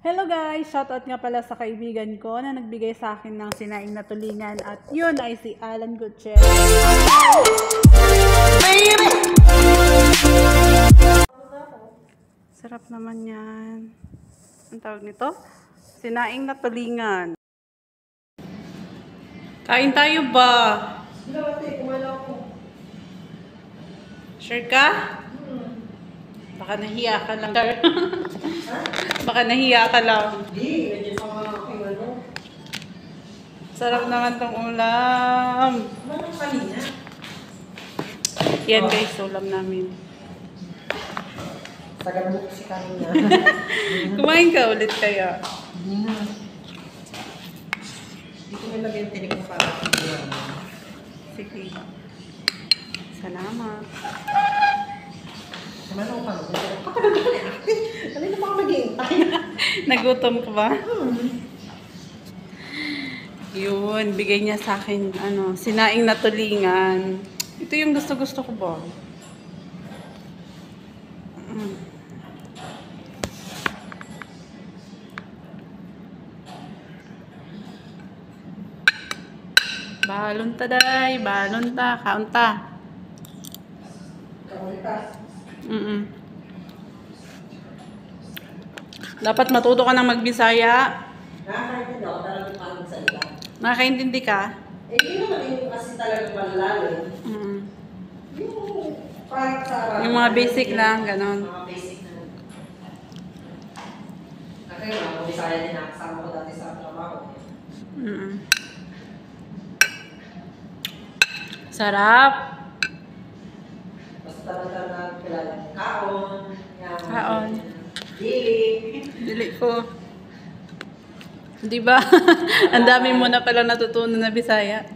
Hello guys! Shoutout nga pala sa kaibigan ko na nagbigay sa akin ng sinaing na tulingan at yun ay si Alan Gutierrez. Sarap naman yan. Ang tawag nito? Sinaing na tulingan. Kain tayo ba? Sure ka? Baka nahiya ka lang. Baka nahiya ka lang. Hindi, medyo sa mga aking ano. Sarap naman tong ulam. Ano kanina? Yan guys, ulam namin. Sagad mo kasi kanina. Kumain ka ulit kaya. Hindi na. Dito may lagyan tinig mo para kaya. Sige. Salamat. Naman ako pa. Kapag-kapag ate. Ano na baka mag-iintay? Nagutom ka ba? Yun, bigay niya sa akin, sinaing na tulingan. Ito yung gusto-gusto ko ba? Balon ta day, balon ta, kaunta. Kaunta. Dapat matuto ka ng magbisaya. Nakakaintindi ako talagang paano sa iba. Nakakaintindi ka? Eh, yun naman yung kasi talagang malalalim. Yung parang sa... Yung mga basic lang, ganon. Mga basic na. Kasi ako, Bisaya din ako. Kasama ko dati sa trabaho. Sarap. Basta talaga na kilala. Kaon. Kaon. Dili. Dili ko. Di ba? Ang dami mo na pala natutunan na Bisaya.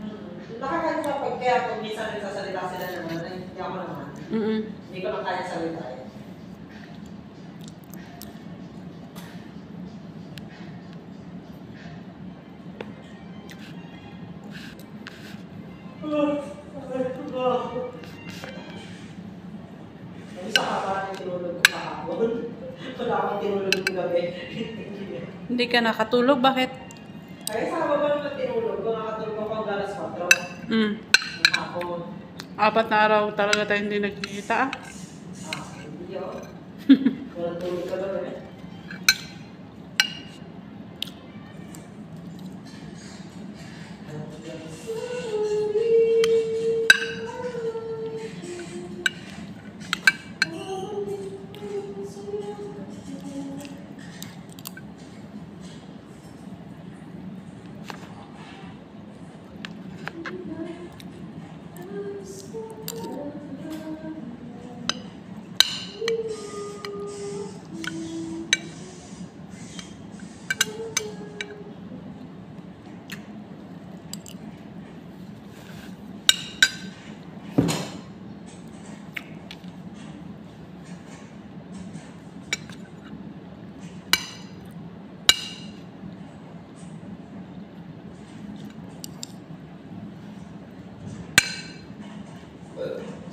Nakakanya pag kaya pag minsan nagsasalita sila naman, hindi ako naman. Hindi ko lang kaya salita eh. Ang isa ka parang tinulog ko kahapon. Wala akong tinulog ko gabi. Hindi ka nakatulog? Bakit? Ay, sa baba naman tinulog ko. Nakatulog ako hanggang alas 4. Ng hapon. 4 na araw talaga tayo hindi nagkikita. Hindi yun. Walang tulog ka ba eh?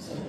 So